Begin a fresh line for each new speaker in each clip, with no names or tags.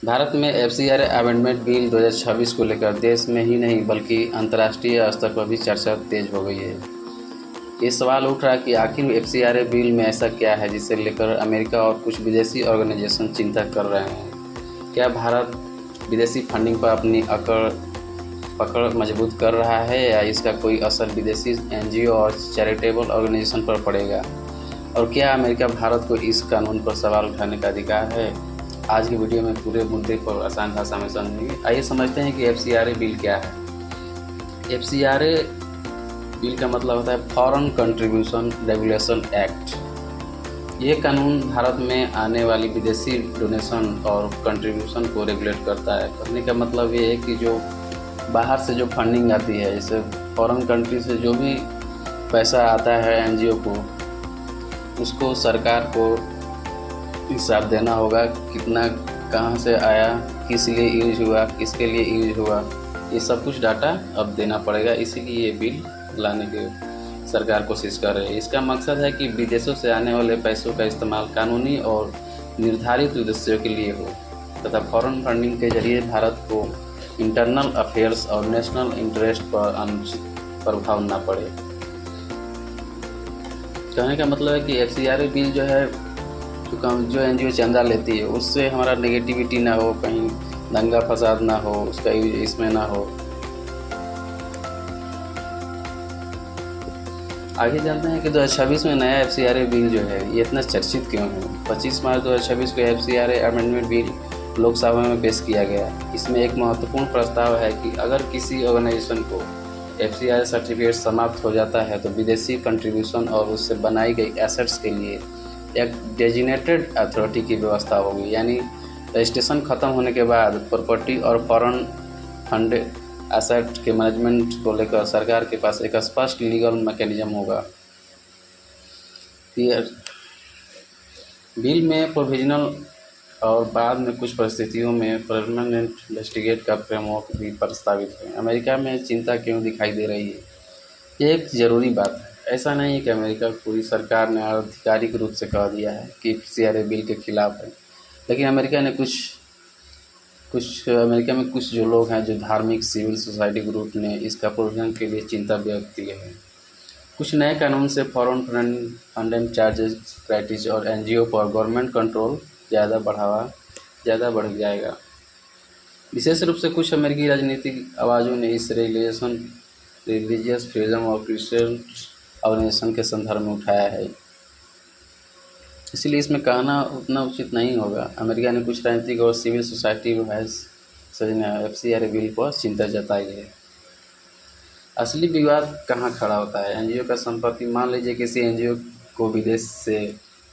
भारत में FCR amendment bill 2026 को लेकर देश में ही नहीं बल्कि अंतर्राष्ट्रीय स्तर पर भी चर्चा तेज हो गई है। ये सवाल उठ रहा है कि आखिर एफसीआर बिल में ऐसा क्या है जिसे लेकर अमेरिका और कुछ विदेशी ऑर्गेनाइजेशन चिंता कर रहे हैं। क्या भारत विदेशी फंडिंग पर अपनी पकड़ मजबूत कर रहा है या इसका कोई असर विदेशी एनजीओ और चैरिटेबल ऑर्गेनाइजेशन पर पड़ेगा, और क्या अमेरिका भारत को इस कानून पर सवाल उठाने का अधिकार है। आज की वीडियो में पूरे मुद्दे पर आसान भाषा में समझेंगे। आइए समझते हैं कि एफसीआर बिल क्या है। एफसीआर बिल का मतलब होता है फॉरेन कंट्रीब्यूशन रेगुलेशन एक्ट। ये कानून भारत में आने वाली विदेशी डोनेशन और कंट्रीब्यूशन को रेगुलेट करता है। कहने का मतलब ये है कि जो बाहर से जो फंडिंग आती है, जैसे फॉरेन कंट्री से जो भी पैसा आता है एनजीओ को, उसको सरकार को हिसाब देना होगा, कितना कहाँ से आया, किस लिए यूज हुआ, किसके लिए यूज हुआ, ये सब कुछ डाटा अब देना पड़ेगा। इसीलिए ये बिल लाने की सरकार कोशिश कर रही है। इसका मकसद है कि विदेशों से आने वाले पैसों का इस्तेमाल कानूनी और निर्धारित उद्देश्यों के लिए हो तथा फॉरेन फंडिंग के जरिए भारत को इंटरनल अफेयर्स और नेशनल इंटरेस्ट पर अनुचित प्रभाव न पड़े। कहने का मतलब है कि एफसीआर बिल जो है, जो एनजीओ चंदा लेती है उससे हमारा नेगेटिविटी ना हो, कहीं दंगा फसाद ना हो, उसका यूज इसमें ना हो। आगे जानते हैं कि 2026 में नया एफसीआर बिल जो है ये इतना चर्चित क्यों है। 25 मार्च 2026 को एफसीआर अमेंडमेंट बिल लोकसभा में पेश किया गया। इसमें एक महत्वपूर्ण प्रस्ताव है कि अगर किसी ऑर्गेनाइजेशन को एफसीआर सर्टिफिकेट समाप्त हो जाता है तो विदेशी कंट्रीब्यूशन और उससे बनाई गई एसेट्स के लिए एक डेजिग्नेटेड अथॉरिटी की व्यवस्था होगी। यानी रजिस्ट्रेशन खत्म होने के बाद प्रॉपर्टी और फॉरेन फंड एसेट के मैनेजमेंट को लेकर सरकार के पास एक स्पष्ट लीगल मैकेनिज्म होगा। बिल में प्रोविजनल और बाद में कुछ परिस्थितियों में परमानेंट इन्वेस्टिगेट का फ्रेमवर्क भी प्रस्तावित है। अमेरिका में चिंता क्यों दिखाई दे रही है, ये एक ज़रूरी बात है। ऐसा नहीं है कि अमेरिका पूरी सरकार ने आधिकारिक रूप से कह दिया है कि एफसीआर बिल के खिलाफ है, लेकिन अमेरिका में कुछ जो लोग हैं, जो धार्मिक सिविल सोसाइटी ग्रुप ने इसका प्रोविजन के लिए चिंता व्यक्त की है। कुछ नए कानून से फॉरेन फंडिंग चार्जेस, प्रैक्टिस और एनजीओ पर गवर्नमेंट कंट्रोल ज़्यादा बढ़ जाएगा। विशेष रूप से कुछ अमेरिकी राजनीतिक आवाज़ों ने इस रेगुलेशन रिलीजियस फ्रीडम और क्रिश्चियन ऑर्गेनाइजेशन के संदर्भ में उठाया है, इसलिए इसमें कहना उतना उचित नहीं होगा। अमेरिका ने कुछ राजनीतिक और सिविल सोसाइटी ने एफसीआर बिल पर चिंता जताई है। असली विवाद कहाँ खड़ा होता है। एनजीओ का संपत्ति, मान लीजिए किसी एनजीओ को विदेश से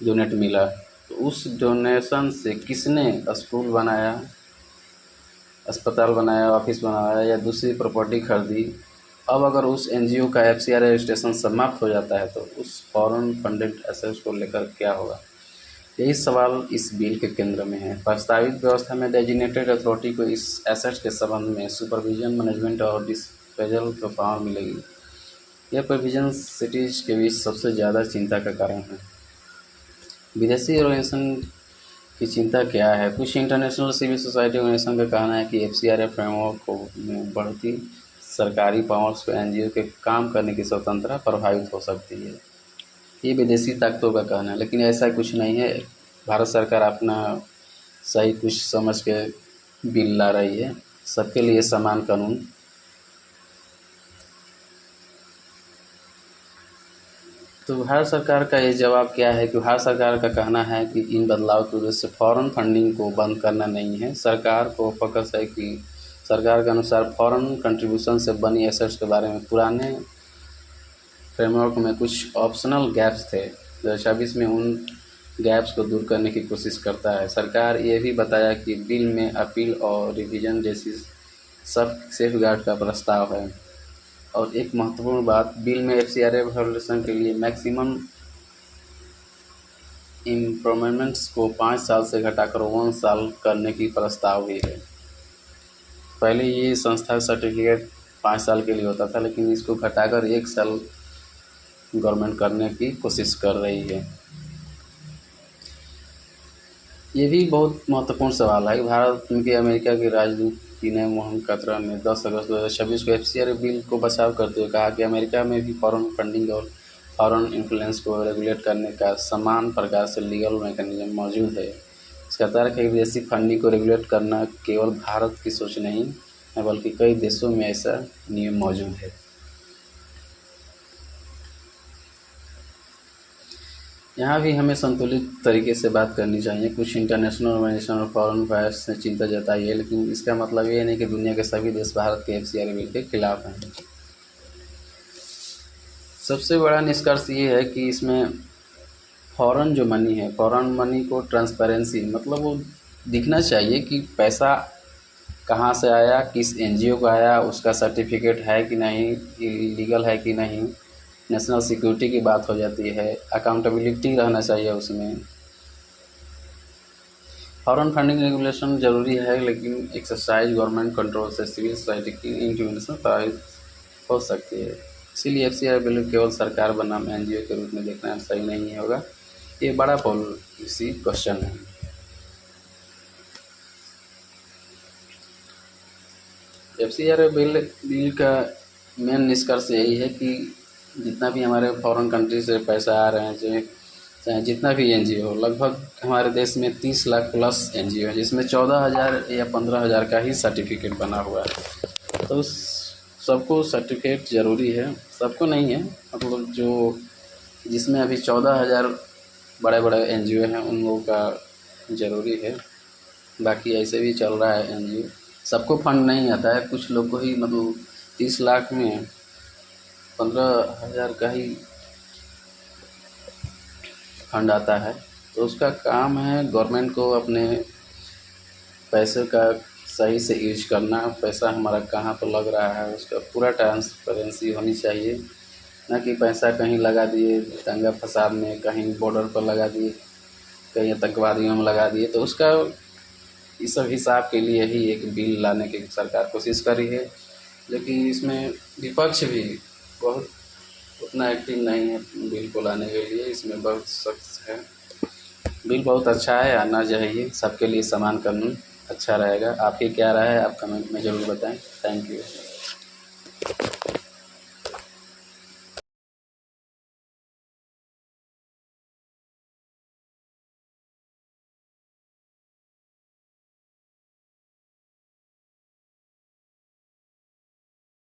डोनेट मिला, तो उस डोनेशन से किसने स्कूल बनाया, अस्पताल बनाया, ऑफिस बनाया या दूसरी प्रॉपर्टी खरीदी। अब अगर उस एनजीओ का एफसीआर रजिस्ट्रेशन समाप्त हो जाता है तो उस फॉरेन फंडेड एसेट्स को लेकर क्या होगा। यही सवाल इस बिल के केंद्र में है। प्रस्तावित व्यवस्था में डेजिग्नेटेड अथॉरिटी को इस एसेट्स के संबंध में सुपरविजन, मैनेजमेंट और डिस्पोजल का पावर मिलेगी। यह प्रोविजन सिटीज के बीच सबसे ज़्यादा चिंता का कारण है। विदेशी ऑर्गेनाइजेशन की चिंता क्या है। कुछ इंटरनेशनल सिविल सोसाइटी ऑर्गेनाइजेशन का कहना है कि एफसीआर फ्रेमवर्क में बढ़ती सरकारी पावर्स को एनजीओ के काम करने की स्वतंत्रता प्रभावित हो सकती है। ये विदेशी ताकतों का कहना है, लेकिन ऐसा कुछ नहीं है। भारत सरकार अपना सही कुछ समझ के बिल ला रही है, सबके लिए समान कानून। तो भारत सरकार का ये जवाब क्या है कि भारत सरकार का कहना है कि इन बदलाव की वजह से फॉरेन फंडिंग को बंद करना नहीं है। सरकार को फोकस है कि सरकार के अनुसार फॉरेन कंट्रीब्यूशन से बनी एसेट्स के बारे में पुराने फ्रेमवर्क में कुछ ऑप्शनल गैप्स थे। 2026 में उन गैप्स को दूर करने की कोशिश करता है। सरकार ये भी बताया कि बिल में अपील और रिवीजन जैसी सब सेफगार्ड का प्रस्ताव है। और एक महत्वपूर्ण बात, बिल में एफसीआर वायलेशन के लिए मैक्सिमम इम्प्रूवमेंट्स को 5 साल से घटाकर 1 साल करने की प्रस्ताव भी है। पहले ये संस्था सर्टिफिकेट 5 साल के लिए होता था, लेकिन इसको घटाकर 1 साल गवर्नमेंट करने की कोशिश कर रही है। ये भी बहुत महत्वपूर्ण सवाल है कि भारत के अमेरिका के राजदूत विनय मोहन क्वात्रा ने 10 अगस्त 2026 को एफसीआर बिल को बचाव करते हुए कहा कि अमेरिका में भी फॉरेन फंडिंग और फॉरेन इन्फ्लुएंस को रेगुलेट करने का समान प्रकार से लीगल मैकेनिज्म मौजूद है। इसका तर्क है कि विदेशी फंडिंग को रेगुलेट करना केवल भारत की सोच नहीं है, बल्कि कई देशों में ऐसा नियम मौजूद है। यहाँ भी हमें संतुलित तरीके से बात करनी चाहिए। कुछ इंटरनेशनल ऑर्गेनाइजेशन और फॉरेन अफेयर्स ने चिंता जताई है, लेकिन इसका मतलब ये नहीं कि दुनिया के सभी देश भारत के एफसीआर बिल के खिलाफ हैं। सबसे बड़ा निष्कर्ष ये है कि इसमें फॉरेन जो मनी है, फॉरेन मनी को ट्रांसपेरेंसी मतलब वो दिखना चाहिए कि पैसा कहाँ से आया, किस एनजीओ को आया, उसका सर्टिफिकेट है कि नहीं, लीगल है कि नहीं। नेशनल सिक्योरिटी की बात हो जाती है, अकाउंटेबिलिटी रहना चाहिए उसमें। फॉरेन फंडिंग रेगुलेशन जरूरी है, लेकिन एक्सरसाइज गवर्नमेंट कंट्रोल से सिविल सोसाइटी की इंटरवेंशन प्रभावित हो सकती है। इसीलिए एफसीआर बिल केवल सरकार बनाम एनजीओ के रूप में देखना सही नहीं होगा। ये बड़ा पॉलिसी क्वेश्चन है। एफसीआर बिल का मेन निष्कर्ष यही है कि जितना भी हमारे फॉरेन कंट्री से पैसा आ रहे हैं, चाहे जितना भी एनजीओ, लगभग हमारे देश में 30 लाख प्लस एनजीओ है, जिसमें 14,000 या 15,000 का ही सर्टिफिकेट बना हुआ है। तो सबको सर्टिफिकेट ज़रूरी है, सबको नहीं है, मतलब जो जिसमें अभी 14,000 बड़े बड़े एनजीओ हैं उन लोगों का ज़रूरी है। बाकी ऐसे भी चल रहा है एनजीओ, सबको फंड नहीं आता है, कुछ लोग को ही, मतलब 30 लाख में 15,000 का ही फंड आता है। तो उसका काम है गवर्नमेंट को अपने पैसे का सही से यूज करना, पैसा हमारा कहाँ पर लग रहा है उसका पूरा ट्रांसपेरेंसी होनी चाहिए। ना कि पैसा कहीं लगा दिए दंगा फसाद में, कहीं बॉर्डर पर लगा दिए, कहीं आतंकवादियों में लगा दिए। तो उसका इस सब हिसाब के लिए ही एक बिल लाने की सरकार कोशिश कर रही है, लेकिन इसमें विपक्ष भी बहुत उतना एक्टिव नहीं है बिल को लाने के लिए। इसमें बहुत सख्त है, बिल बहुत अच्छा है, आना चाहिए, सबके लिए समान कानून अच्छा रहेगा। आपकी क्या राय है, आप कमेंट में ज़रूर बताएं। Thank you.